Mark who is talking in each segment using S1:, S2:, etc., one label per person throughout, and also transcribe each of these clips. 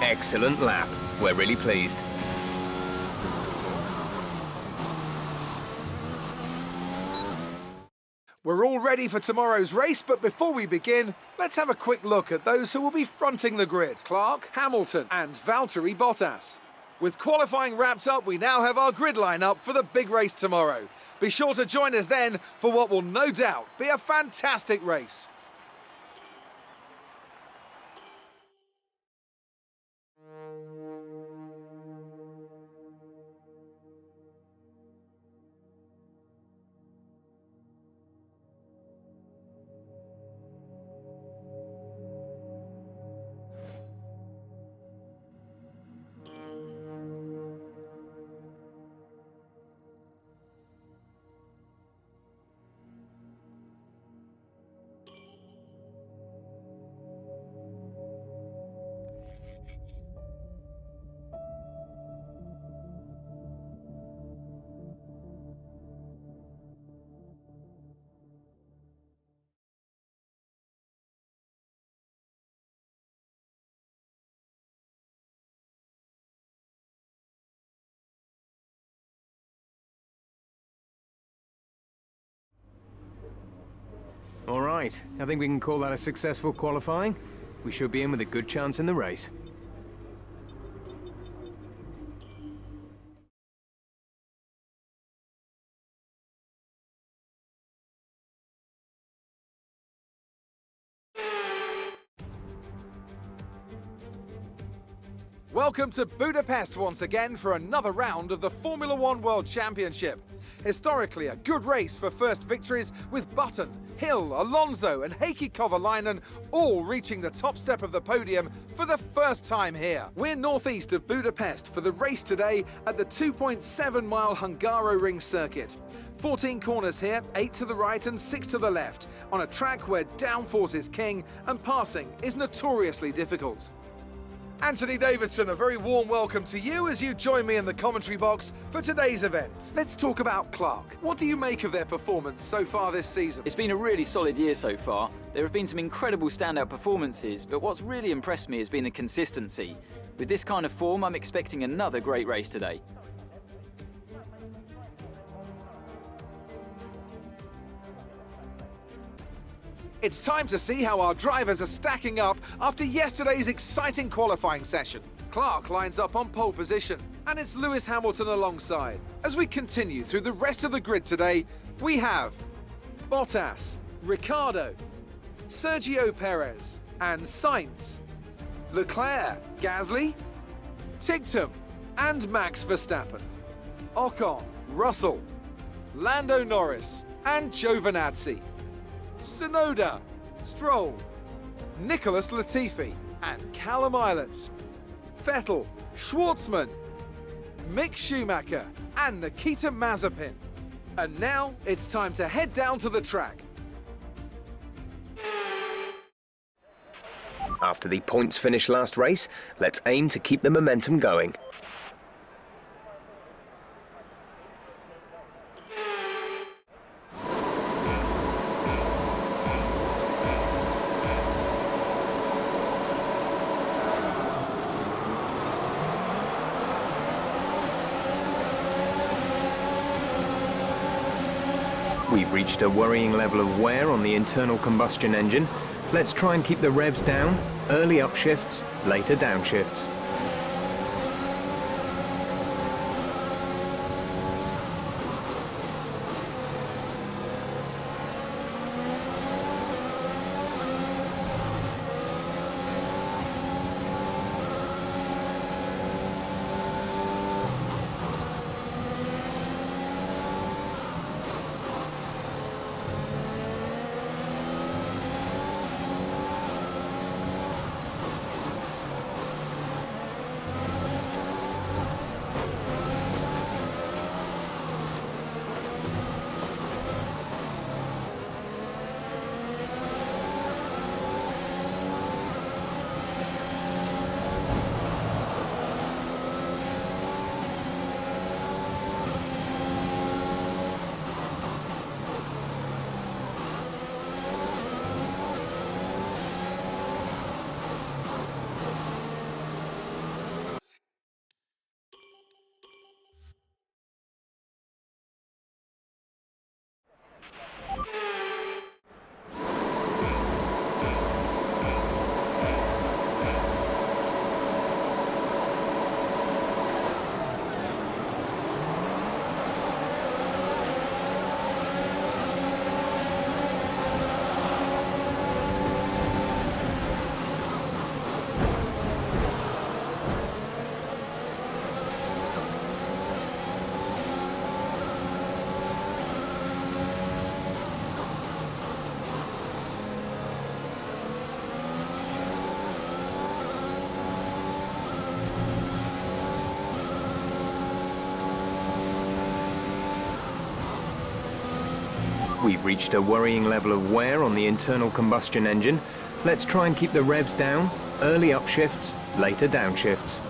S1: Excellent lap. We're really pleased.
S2: We're all ready for tomorrow's race, but before we begin, let's have a quick look at those who will be fronting the grid. Clark, Hamilton and Valtteri Bottas. With qualifying wrapped up, we now have our grid line-up for the big race tomorrow. Be sure to join us then for what will no doubt be a fantastic race.
S1: All right, I think we can call that a successful qualifying. We should be in with a good chance in the race.
S2: Welcome to Budapest once again for another round of the Formula One World Championship. Historically, a good race for first victories with Button, Hill, Alonso and Heikki Kovalainen all reaching the top step of the podium for the first time here. We're northeast of Budapest for the race today at the 2.7-mile Hungaroring circuit. 14 corners here, 8 to the right and 6 to the left, on a track where downforce is king and passing is notoriously difficult. Anthony Davidson, a very warm welcome to you as you join me in the commentary box for today's event. Let's talk about Clark. What do you make of their performance so far this season?
S3: It's been a really solid year so far. There have been some incredible standout performances, but what's really impressed me has been the consistency. With this kind of form, I'm expecting another great race today.
S2: It's time to see how our drivers are stacking up after yesterday's exciting qualifying session. Clark lines up on pole position, and it's Lewis Hamilton alongside. As we continue through the rest of the grid today, we have Bottas, Ricciardo, Sergio Perez, and Sainz, Leclerc, Gasly, Ticktum, and Max Verstappen, Ocon, Russell, Lando Norris, and Giovinazzi, Tsunoda, Stroll, Nicholas Latifi and Callum Ilott, Vettel, Schwartzman, Mick Schumacher and Nikita Mazepin. And now it's time to head down to the track.
S1: After the points finish last race, let's aim to keep the momentum going. We've reached a worrying level of wear on the internal combustion engine. Let's try and keep the revs down, early upshifts, later downshifts. We've reached a worrying level of wear on the internal combustion engine. Let's try and keep the revs down. Early upshifts, later downshifts.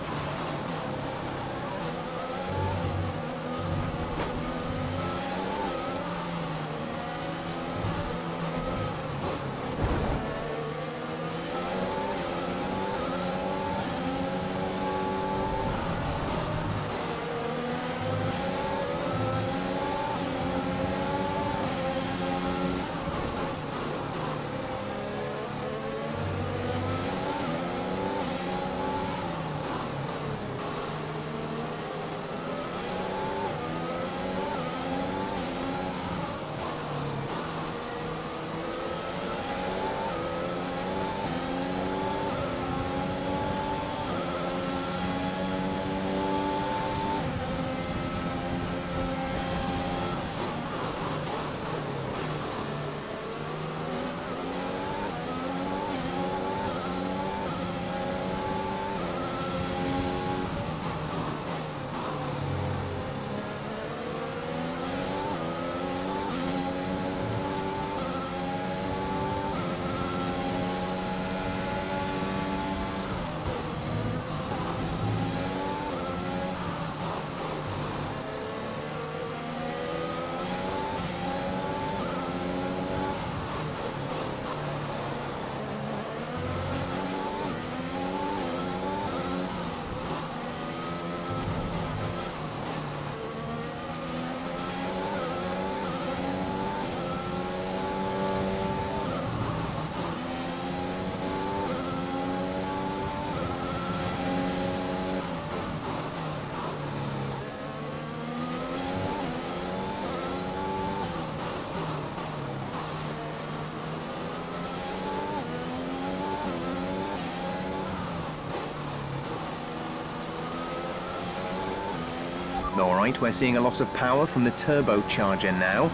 S1: Alright, we're seeing a loss of power from the turbocharger now.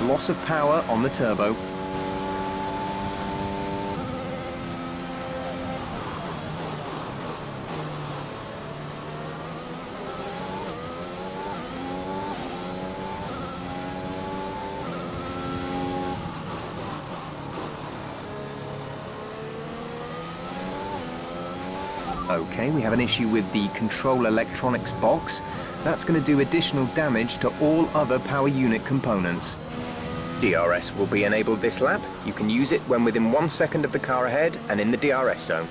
S1: Loss of power on the turbo. Okay, we have an issue with the control electronics box. That's going to do additional damage to all other power unit components. DRS will be enabled this lap. You can use it when within 1 second of the car ahead and in the DRS zone.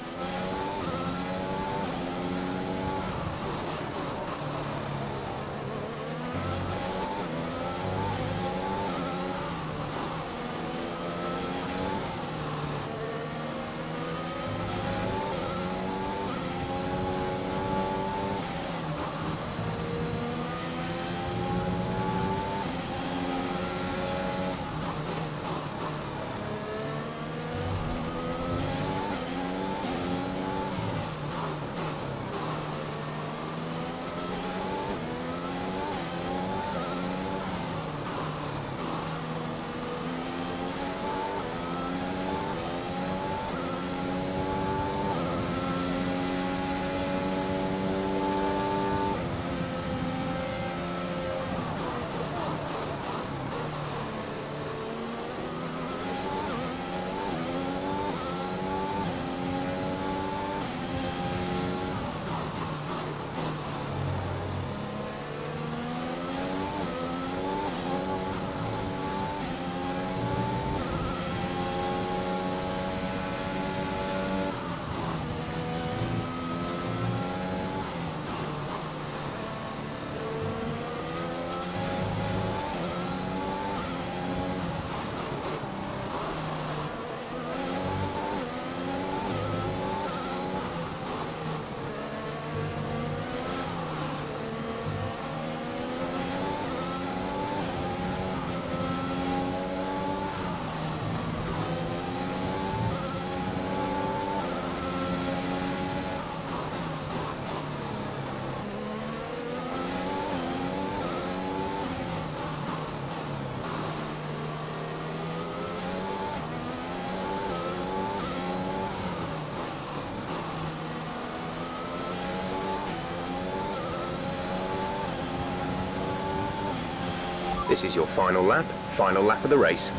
S1: This is your final lap of the race.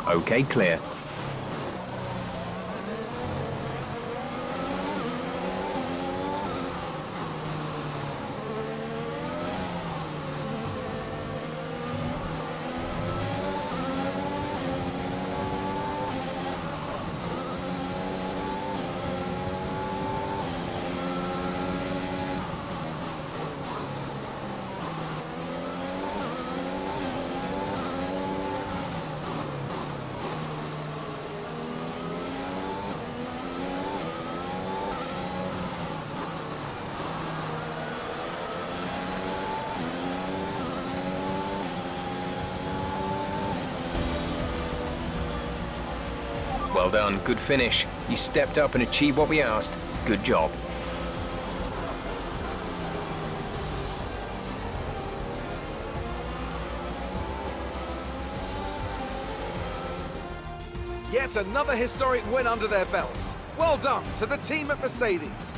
S1: Okay, clear. Well done, good finish. You stepped up and achieved what we asked. Good job.
S2: Yet another historic win under their belts. Well done to the team at Mercedes.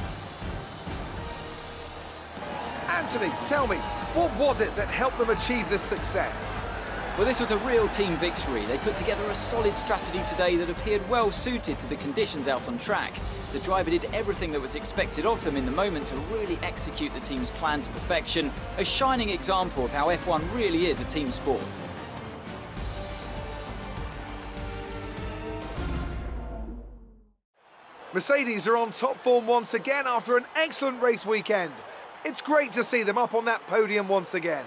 S2: Anthony, tell me, what was it that helped them achieve this success?
S3: Well, this was a real team victory. They put together a solid strategy today that appeared well suited to the conditions out on track. The driver did everything that was expected of them in the moment to really execute the team's plan to perfection, a shining example of how F1 really is a team sport.
S2: Mercedes are on top form once again after an excellent race weekend. It's great to see them up on that podium once again.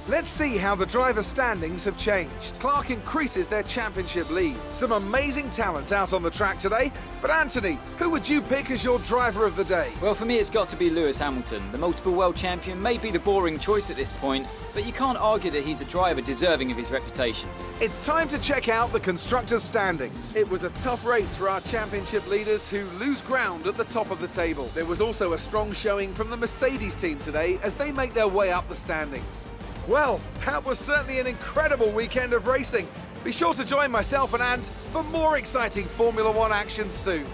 S2: Let's see how the driver standings have changed. Clark increases their championship lead. Some amazing talents out on the track today. But Anthony, who would you pick as your driver of the day?
S3: Well, for me, it's got to be Lewis Hamilton. The multiple world champion may be the boring choice at this point, but you can't argue that he's a driver deserving of his reputation.
S2: It's time to check out the constructors' standings. It was a tough race for our championship leaders who lose ground at the top of the table. There was also a strong showing from the Mercedes team today as they make their way up the standings. Well, that was certainly an incredible weekend of racing. Be sure to join myself and Ant for more exciting Formula One action soon.